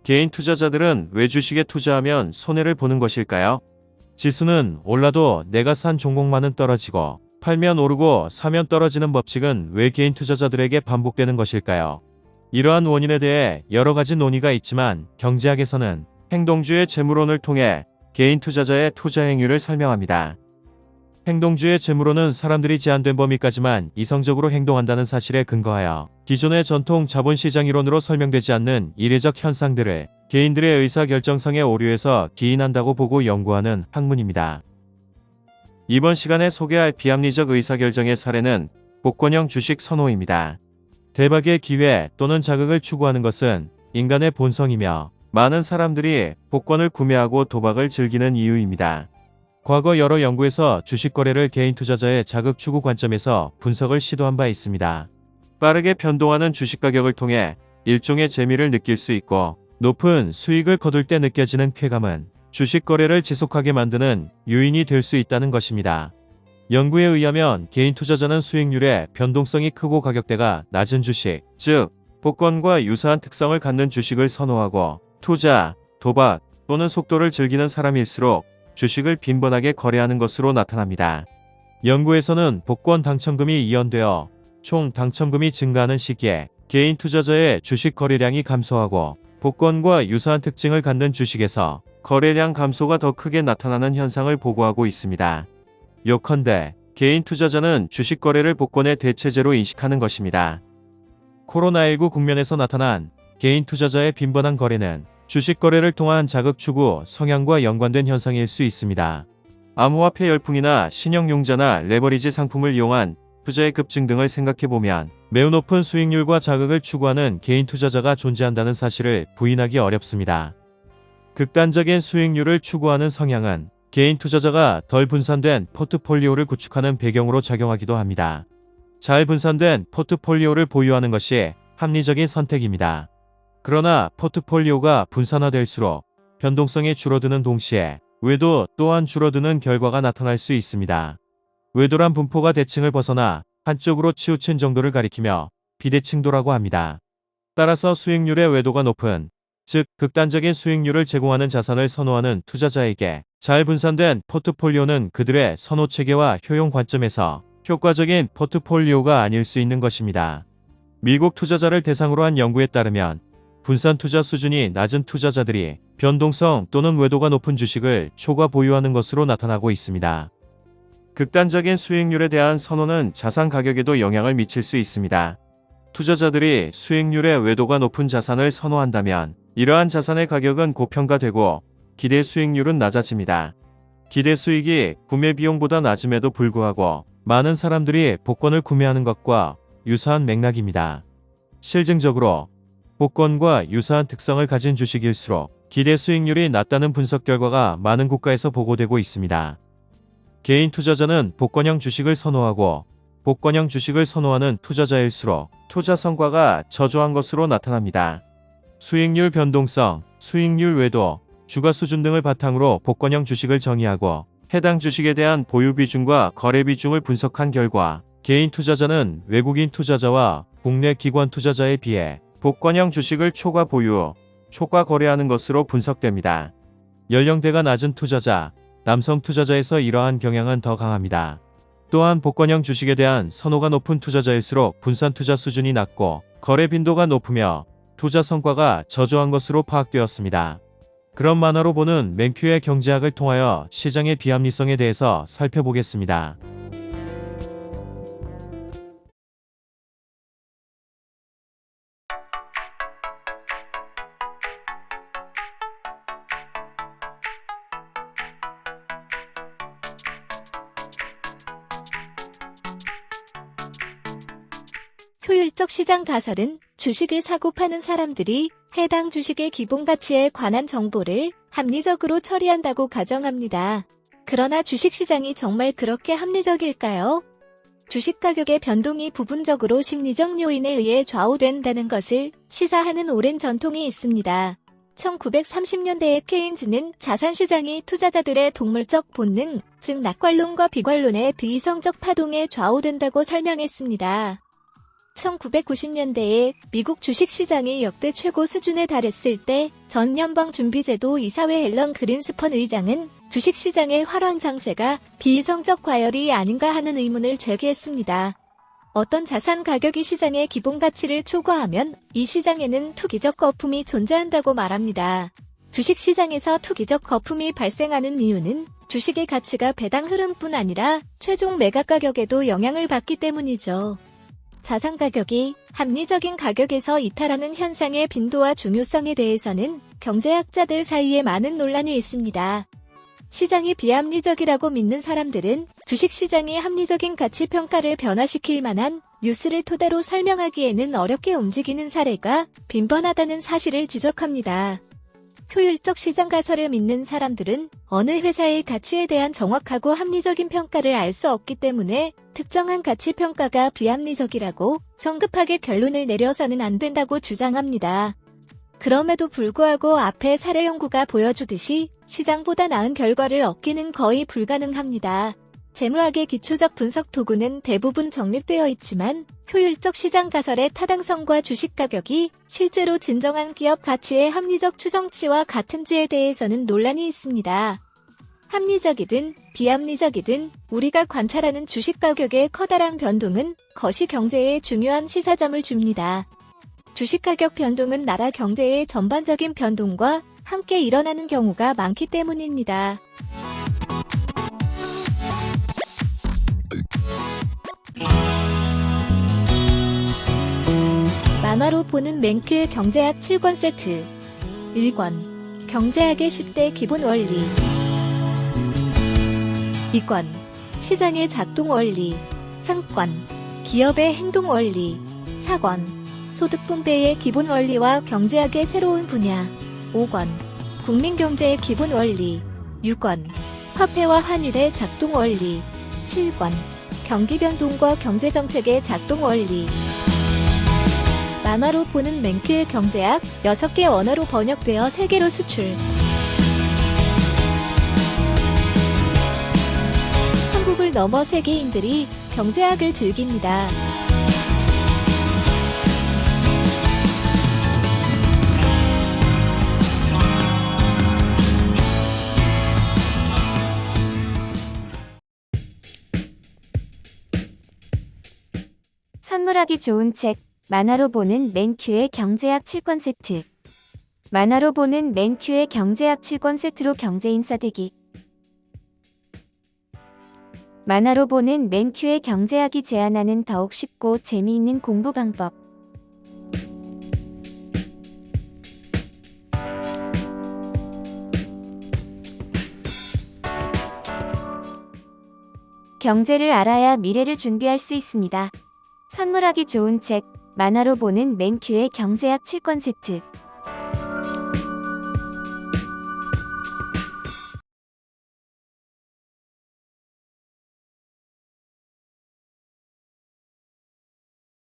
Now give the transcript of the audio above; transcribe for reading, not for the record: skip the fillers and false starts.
개인 투자자들은 왜 주식에 투자하면 손해를 보는 것일까요? 지수는 올라도 내가 산 종목만은 떨어지고 팔면 오르고 사면 떨어지는 법칙은 왜 개인 투자자들에게 반복되는 것일까요? 이러한 원인에 대해 여러 가지 논의가 있지만 경제학에서는 행동주의 재무론을 통해 개인 투자자의 투자 행위를 설명합니다. 행동주의 재무론은 사람들이 제한된 범위까지만 이성적으로 행동한다는 사실에 근거하여 기존의 전통 자본시장 이론으로 설명되지 않는 이례적 현상들을 개인들의 의사결정상의 오류에서 기인한다고 보고 연구하는 학문입니다. 이번 시간에 소개할 비합리적 의사결정의 사례는 복권형 주식 선호입니다. 대박의 기회 또는 자극을 추구하는 것은 인간의 본성이며 많은 사람들이 복권을 구매하고 도박을 즐기는 이유입니다. 과거 여러 연구에서 주식 거래를 개인 투자자의 자극 추구 관점에서 분석을 시도한 바 있습니다. 빠르게 변동하는 주식 가격을 통해 일종의 재미를 느낄 수 있고 높은 수익을 거둘 때 느껴지는 쾌감은 주식 거래를 지속하게 만드는 요인이 될 수 있다는 것입니다. 연구에 의하면 개인 투자자는 수익률의 변동성이 크고 가격대가 낮은 주식, 즉 복권과 유사한 특성을 갖는 주식을 선호하고 투자, 도박 또는 속도를 즐기는 사람일수록 주식을 빈번하게 거래하는 것으로 나타납니다. 연구에서는 복권 당첨금이 이연되어 총 당첨금이 증가하는 시기에 개인 투자자의 주식 거래량이 감소하고 복권과 유사한 특징을 갖는 주식에서 거래량 감소가 더 크게 나타나는 현상을 보고하고 있습니다. 요컨대 개인 투자자는 주식 거래를 복권의 대체제로 인식하는 것입니다. 코로나19 국면에서 나타난 개인 투자자의 빈번한 거래는 주식 거래를 통한 자극 추구 성향과 연관된 현상일 수 있습니다. 암호화폐 열풍이나 신용융자나 레버리지 상품을 이용한 투자의 급증 등을 생각해보면 매우 높은 수익률과 자극을 추구하는 개인 투자자가 존재한다는 사실을 부인하기 어렵습니다. 극단적인 수익률을 추구하는 성향은 개인 투자자가 덜 분산된 포트폴리오를 구축하는 배경으로 작용하기도 합니다. 잘 분산된 포트폴리오를 보유하는 것이 합리적인 선택입니다. 그러나 포트폴리오가 분산화될수록 변동성이 줄어드는 동시에 외도 또한 줄어드는 결과가 나타날 수 있습니다. 외도란 분포가 대칭을 벗어나 한쪽으로 치우친 정도를 가리키며 비대칭도라고 합니다. 따라서 수익률의 외도가 높은, 즉 극단적인 수익률을 제공하는 자산을 선호하는 투자자에게 잘 분산된 포트폴리오는 그들의 선호 체계와 효용 관점에서 효과적인 포트폴리오가 아닐 수 있는 것입니다. 미국 투자자를 대상으로 한 연구에 따르면 분산 투자 수준이 낮은 투자자들이 변동성 또는 외도가 높은 주식을 초과 보유하는 것으로 나타나고 있습니다. 극단적인 수익률에 대한 선호는 자산 가격에도 영향을 미칠 수 있습니다. 투자자들이 수익률의 외도가 높은 자산을 선호한다면 이러한 자산의 가격은 고평가되고 기대 수익률은 낮아집니다. 기대 수익이 구매 비용보다 낮음에도 불구하고 많은 사람들이 복권을 구매하는 것과 유사한 맥락입니다. 실증적으로 복권과 유사한 특성을 가진 주식일수록 기대 수익률이 낮다는 분석 결과가 많은 국가에서 보고되고 있습니다. 개인 투자자는 복권형 주식을 선호하고 복권형 주식을 선호하는 투자자일수록 투자 성과가 저조한 것으로 나타납니다. 수익률 변동성, 수익률 외도, 주가 수준 등을 바탕으로 복권형 주식을 정의하고 해당 주식에 대한 보유 비중과 거래 비중을 분석한 결과 개인 투자자는 외국인 투자자와 국내 기관 투자자에 비해 복권형 주식을 초과 보유, 초과 거래하는 것으로 분석됩니다. 연령대가 낮은 투자자, 남성 투자자에서 이러한 경향은 더 강합니다. 또한 복권형 주식에 대한 선호가 높은 투자자일수록 분산 투자 수준이 낮고 거래 빈도가 높으며 투자 성과가 저조한 것으로 파악되었습니다. 그런 만화로 보는 맨큐의 경제학을 통하여 시장의 비합리성에 대해서 살펴보겠습니다. 효율적 시장 가설은 주식을 사고 파는 사람들이 해당 주식의 기본 가치에 관한 정보를 합리적으로 처리한다고 가정합니다. 그러나 주식시장이 정말 그렇게 합리적일까요? 주식 가격의 변동이 부분적으로 심리적 요인에 의해 좌우된다는 것을 시사하는 오랜 전통이 있습니다. 1930년대에 케인즈는 자산시장이 투자자들의 동물적 본능, 즉 낙관론과 비관론의 비이성적 파동에 좌우된다고 설명했습니다. 1990년대에 미국 주식시장이 역대 최고 수준에 달했을 때 전 연방준비제도 이사회 앨런 그린스펀 의장은 주식시장의 활황 장세가 비이성적 과열이 아닌가 하는 의문을 제기했습니다. 어떤 자산 가격이 시장의 기본 가치를 초과하면 이 시장에는 투기적 거품이 존재한다고 말합니다. 주식시장에서 투기적 거품이 발생하는 이유는 주식의 가치가 배당 흐름뿐 아니라 최종 매각 가격에도 영향을 받기 때문이죠. 자산 가격이 합리적인 가격에서 이탈하는 현상의 빈도와 중요성에 대해서는 경제학자들 사이에 많은 논란이 있습니다. 시장이 비합리적이라고 믿는 사람들은 주식시장이 합리적인 가치 평가를 변화시킬 만한 뉴스를 토대로 설명하기에는 어렵게 움직이는 사례가 빈번하다는 사실을 지적합니다. 효율적 시장 가설을 믿는 사람들은 어느 회사의 가치에 대한 정확하고 합리적인 평가를 알 수 없기 때문에 특정한 가치 평가가 비합리적이라고 성급하게 결론을 내려서는 안 된다고 주장합니다. 그럼에도 불구하고 앞의 사례 연구가 보여주듯이 시장보다 나은 결과를 얻기는 거의 불가능합니다. 재무학의 기초적 분석 도구는 대부분 정립되어 있지만 효율적 시장 가설의 타당성과 주식 가격이 실제로 진정한 기업 가치의 합리적 추정치와 같은지에 대해서는 논란이 있습니다. 합리적이든 비합리적이든 우리가 관찰하는 주식 가격의 커다란 변동은 거시 경제에 중요한 시사점을 줍니다. 주식 가격 변동은 나라 경제의 전반적인 변동과 함께 일어나는 경우가 많기 때문입니다. 만화로 보는 맨큐의 경제학 7권 세트 1권 경제학의 10대 기본 원리 2권 시장의 작동 원리 3권 기업의 행동 원리 4권 소득 분배의 기본 원리와 경제학의 새로운 분야 5권 국민경제의 기본 원리 6권 화폐와 환율의 작동 원리 7권 경기 변동과 경제정책의 작동 원리 만화로 보는 맨큐의 경제학 6개 언어로 번역되어 세계로 수출. 한국을 넘어 세계인들이 경제학을 즐깁니다. 선물하기 좋은 책 만화로 보는 맨큐의 경제학 7권 세트. 만화로 보는 맨큐의 경제학 7권 세트로 경제인싸 되기. 만화로 보는 맨큐의 경제학이 제안하는 더욱 쉽고 재미있는 공부 방법. 경제를 알아야 미래를 준비할 수 있습니다. 선물하기 좋은 책 만화로 보는 맨큐의 경제학 7권 세트.